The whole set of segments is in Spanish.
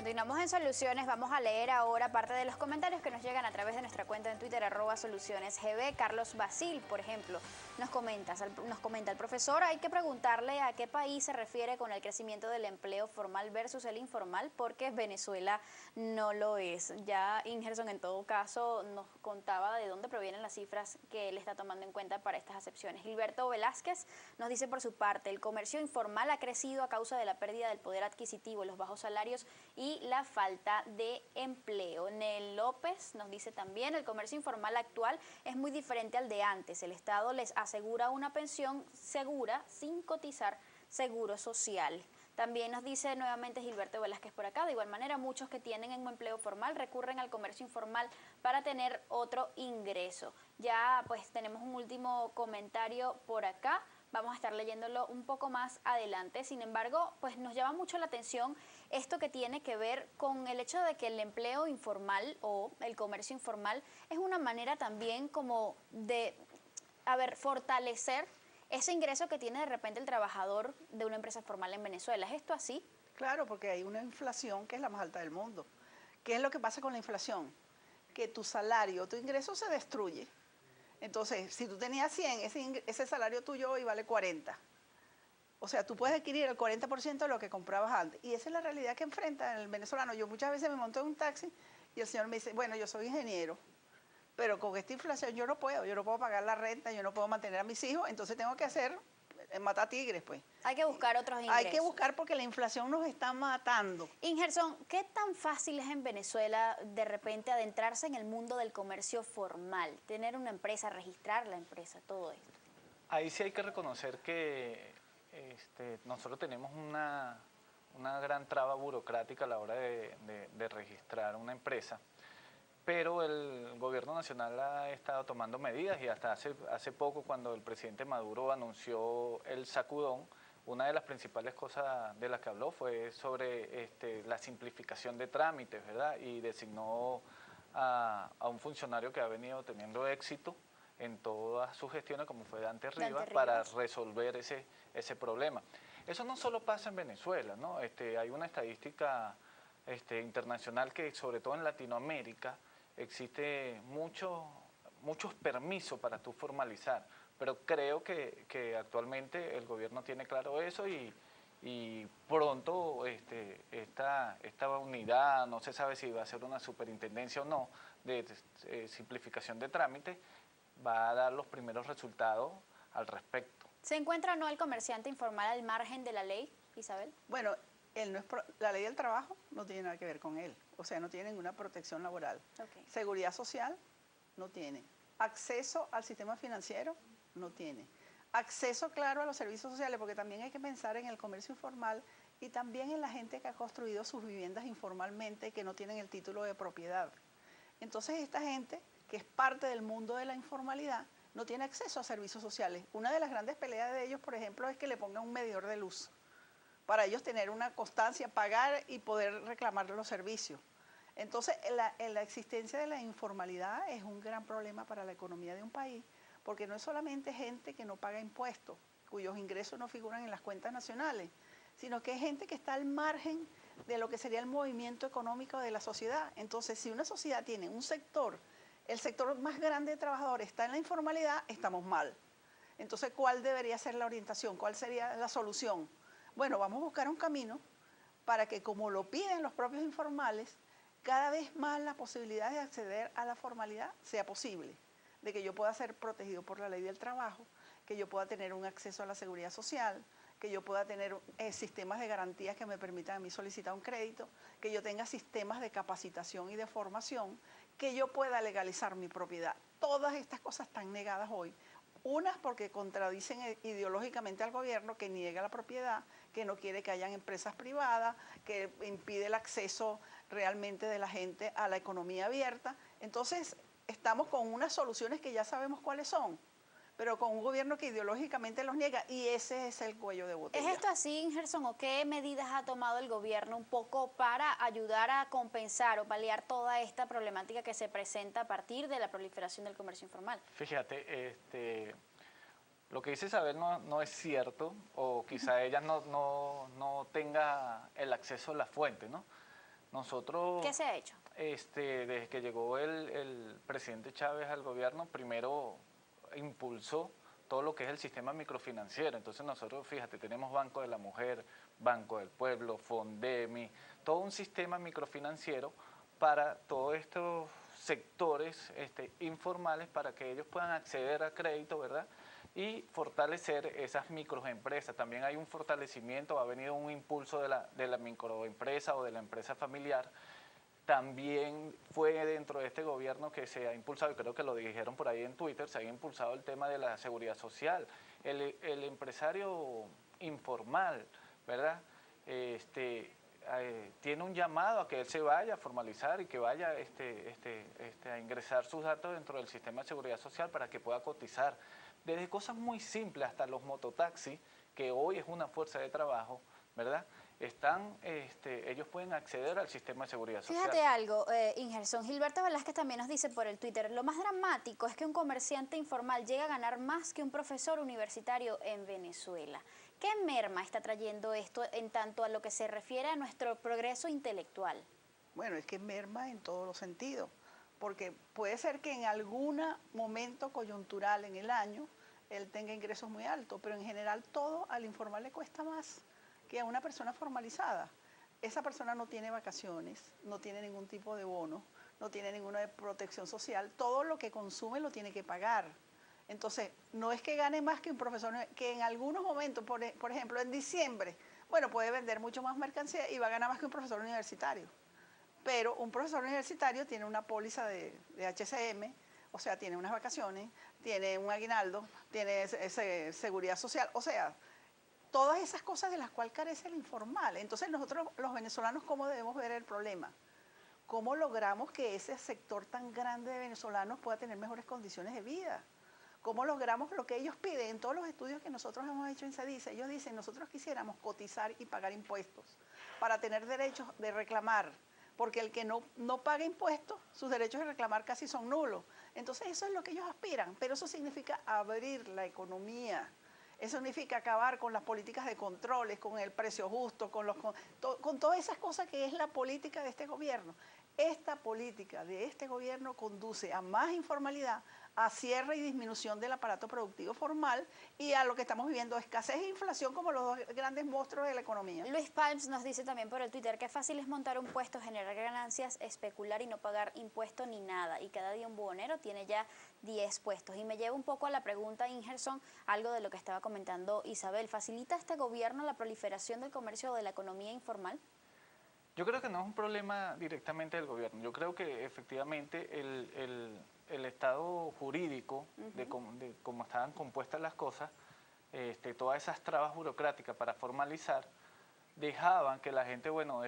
Continuamos en Soluciones. Vamos a leer ahora parte de los comentarios que nos llegan a través de nuestra cuenta en Twitter, @solucionesgb. Carlos Basil, por ejemplo, nos comenta el profesor, hay que preguntarle a qué país se refiere con el crecimiento del empleo formal versus el informal, porque Venezuela no lo es. Ya Ingerson en todo caso nos contaba de dónde provienen las cifras que él está tomando en cuenta para estas acepciones. Gilberto Velázquez nos dice por su parte, el comercio informal ha crecido a causa de la pérdida del poder adquisitivo, los bajos salarios y la falta de empleo. Nel López nos dice también, el comercio informal actual es muy diferente al de antes. El Estado les asegura una pensión segura sin cotizar seguro social. También nos dice nuevamente Gilberto Velázquez por acá, de igual manera muchos que tienen un empleo formal recurren al comercio informal para tener otro ingreso. Ya pues tenemos un último comentario por acá. Vamos a estar leyéndolo un poco más adelante. Sin embargo, pues nos llama mucho la atención esto que tiene que ver con el hecho de que el empleo informal o el comercio informal es una manera también como de, fortalecer ese ingreso que tiene de repente el trabajador de una empresa formal en Venezuela. ¿Es esto así? Claro, porque hay una inflación que es la más alta del mundo. ¿Qué es lo que pasa con la inflación? Que tu salario, tu ingreso se destruye. Entonces, si tú tenías 100, ese salario tuyo hoy vale 40. O sea, tú puedes adquirir el 40% de lo que comprabas antes. Y esa es la realidad que enfrenta el venezolano. Yo muchas veces me monto en un taxi y el señor me dice, bueno, yo soy ingeniero, pero con esta inflación yo no puedo pagar la renta, yo no puedo mantener a mis hijos, entonces tengo que matar tigres, pues. Hay que buscar otros ingresos. Hay que buscar porque la inflación nos está matando. Ingerson, ¿qué tan fácil es en Venezuela de repente adentrarse en el mundo del comercio formal? Tener una empresa, registrar la empresa, todo esto. Ahí sí hay que reconocer que nosotros tenemos una gran traba burocrática a la hora de registrar una empresa, pero el gobierno nacional ha estado tomando medidas y hasta hace poco, cuando el presidente Maduro anunció el sacudón, una de las principales cosas de las que habló fue sobre la simplificación de trámites, ¿verdad? Y designó a un funcionario que ha venido teniendo éxito en todas sus gestiones, como fue Dante Rivas, para resolver ese problema. Eso no solo pasa en Venezuela, ¿no? Hay una estadística internacional que, sobre todo en Latinoamérica, existe muchos permisos para tú formalizar, pero creo que actualmente el gobierno tiene claro eso y pronto esta unidad, no se sabe si va a ser una superintendencia o no, de simplificación de trámites, va a dar los primeros resultados al respecto. ¿Se encuentra o no el comerciante informal al margen de la ley, Isabel? Bueno, la ley del trabajo no tiene nada que ver con él, o sea, no tiene ninguna protección laboral. Okay. Seguridad social no tiene. Acceso al sistema financiero no tiene. Acceso, claro, a los servicios sociales, porque también hay que pensar en el comercio informal y también en la gente que ha construido sus viviendas informalmente, que no tienen el título de propiedad. Entonces, esta gente, que es parte del mundo de la informalidad, no tiene acceso a servicios sociales. Una de las grandes peleas de ellos, por ejemplo, es que le pongan un medidor de luz, para ellos tener una constancia, pagar y poder reclamar los servicios. Entonces, la existencia de la informalidad es un gran problema para la economía de un país, porque no es solamente gente que no paga impuestos, cuyos ingresos no figuran en las cuentas nacionales, sino que es gente que está al margen de lo que sería el movimiento económico de la sociedad. Entonces, si una sociedad tiene un sector, el sector más grande de trabajadores está en la informalidad, estamos mal. Entonces, ¿cuál debería ser la orientación? ¿Cuál sería la solución? Bueno, vamos a buscar un camino para que, como lo piden los propios informales, cada vez más la posibilidad de acceder a la formalidad sea posible, de que yo pueda ser protegido por la ley del trabajo, que yo pueda tener un acceso a la seguridad social, que yo pueda tener sistemas de garantías que me permitan a mí solicitar un crédito, que yo tenga sistemas de capacitación y de formación, que yo pueda legalizar mi propiedad. Todas estas cosas están negadas hoy. Unas porque contradicen ideológicamente al gobierno, que niega la propiedad, que no quiere que hayan empresas privadas, que impide el acceso realmente de la gente a la economía abierta. Entonces, estamos con unas soluciones que ya sabemos cuáles son, pero con un gobierno que ideológicamente los niega, y ese es el cuello de botella. ¿Es esto así, Ingerson, o qué medidas ha tomado el gobierno un poco para ayudar a compensar o paliar toda esta problemática que se presenta a partir de la proliferación del comercio informal? Fíjate, lo que dice Isabel no es cierto, o quizá ella no tenga el acceso a la fuente, ¿no? Nosotros, ¿Qué se ha hecho? desde que llegó el presidente Chávez al gobierno, primero impulsó todo lo que es el sistema microfinanciero. Entonces nosotros, fíjate, tenemos Banco de la Mujer, Banco del Pueblo, Fondemi, todo un sistema microfinanciero para todos estos sectores informales para que ellos puedan acceder a crédito, ¿verdad? Y fortalecer esas microempresas. También hay un fortalecimiento, ha venido un impulso de la microempresa o de la empresa familiar. También fue dentro de este gobierno que se ha impulsado, y creo que lo dijeron por ahí en Twitter, se ha impulsado el tema de la seguridad social. El empresario informal, ¿verdad? Tiene un llamado a que él se vaya a formalizar y que vaya a ingresar sus datos dentro del sistema de seguridad social para que pueda cotizar. Desde cosas muy simples hasta los mototaxis, que hoy es una fuerza de trabajo, ¿verdad? Ellos pueden acceder al sistema de seguridad social. Fíjate algo, Ingerson, Gilberto Velázquez también nos dice por el Twitter, lo más dramático es que un comerciante informal llega a ganar más que un profesor universitario en Venezuela. ¿Qué merma está trayendo esto en tanto a lo que se refiere a nuestro progreso intelectual? Bueno, es que merma en todos los sentidos, porque puede ser que en algún momento coyuntural en el año él tenga ingresos muy altos, pero en general todo al informal le cuesta más que a una persona formalizada. Esa persona no tiene vacaciones, no tiene ningún tipo de bono, no tiene ninguna protección social, todo lo que consume lo tiene que pagar. Entonces, no es que gane más que un profesor, que en algunos momentos, por ejemplo, en diciembre, bueno, puede vender mucho más mercancía y va a ganar más que un profesor universitario. Pero un profesor universitario tiene una póliza de HCM, o sea, tiene unas vacaciones, tiene un aguinaldo, tiene seguridad social, o sea, todas esas cosas de las cuales carece el informal. Entonces nosotros los venezolanos, ¿cómo debemos ver el problema? ¿Cómo logramos que ese sector tan grande de venezolanos pueda tener mejores condiciones de vida? ¿Cómo logramos lo que ellos piden? En todos los estudios que nosotros hemos hecho en CEDICE, ellos dicen, nosotros quisiéramos cotizar y pagar impuestos para tener derechos de reclamar, porque el que no paga impuestos, sus derechos de reclamar casi son nulos. Entonces eso es lo que ellos aspiran, pero eso significa abrir la economía. Eso significa acabar con las políticas de controles, con el precio justo, con todas esas cosas que es la política de este gobierno. Esta política de este gobierno conduce a más informalidad, a cierre y disminución del aparato productivo formal y a lo que estamos viviendo, escasez e inflación como los dos grandes monstruos de la economía. Luis Palms nos dice también por el Twitter que fácil es montar un puesto, generar ganancias, especular y no pagar impuesto ni nada. Y cada día un buhonero tiene ya 10 puestos. Y me lleva un poco a la pregunta, Ingerson, algo de lo que estaba comentando Isabel. ¿Facilita este gobierno la proliferación del comercio o de la economía informal? Yo creo que no es un problema directamente del gobierno. Yo creo que efectivamente el estado jurídico, de cómo estaban compuestas las cosas, todas esas trabas burocráticas para formalizar, dejaban que la gente, bueno,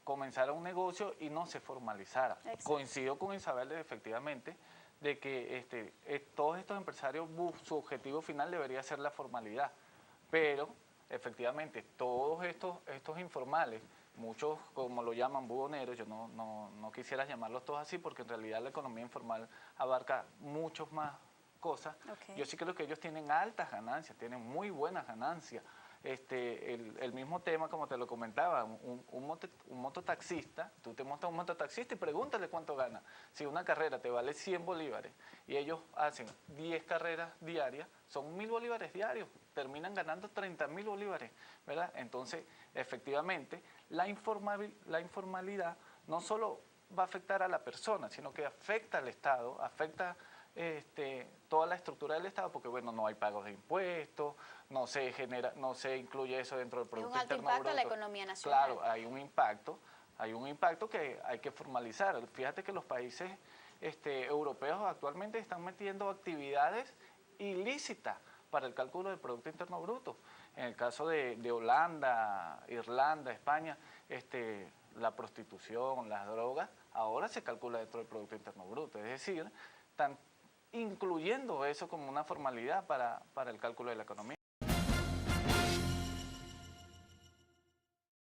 comenzara un negocio y no se formalizara. Exacto. Coincido con Isabel efectivamente de que todos estos empresarios, su objetivo final debería ser la formalidad, pero efectivamente todos estos informales, muchos como lo llaman buhoneros, yo no quisiera llamarlos todos así porque en realidad la economía informal abarca muchos más cosas. Okay. Yo sí creo que ellos tienen altas ganancias, tienen muy buenas ganancias. El mismo tema, como te lo comentaba, un mototaxista, tú te montas un mototaxista y pregúntale cuánto gana. Si una carrera te vale 100 bolívares y ellos hacen 10 carreras diarias, son 1000 bolívares diarios, terminan ganando 30.000 bolívares, ¿verdad? Entonces, efectivamente, la informalidad no solo va a afectar a la persona, sino que afecta al Estado, afecta toda la estructura del Estado, porque bueno, no hay pagos de impuestos, no se incluye eso dentro del Producto Interno Bruto. Un alto impacto a la economía nacional. Claro, hay un impacto que hay que formalizar. Fíjate que los países europeos actualmente están metiendo actividades ilícitas para el cálculo del Producto Interno Bruto. En el caso de Holanda, Irlanda, España, la prostitución, las drogas, ahora se calcula dentro del Producto Interno Bruto. Es decir, están incluyendo eso como una formalidad para el cálculo de la economía.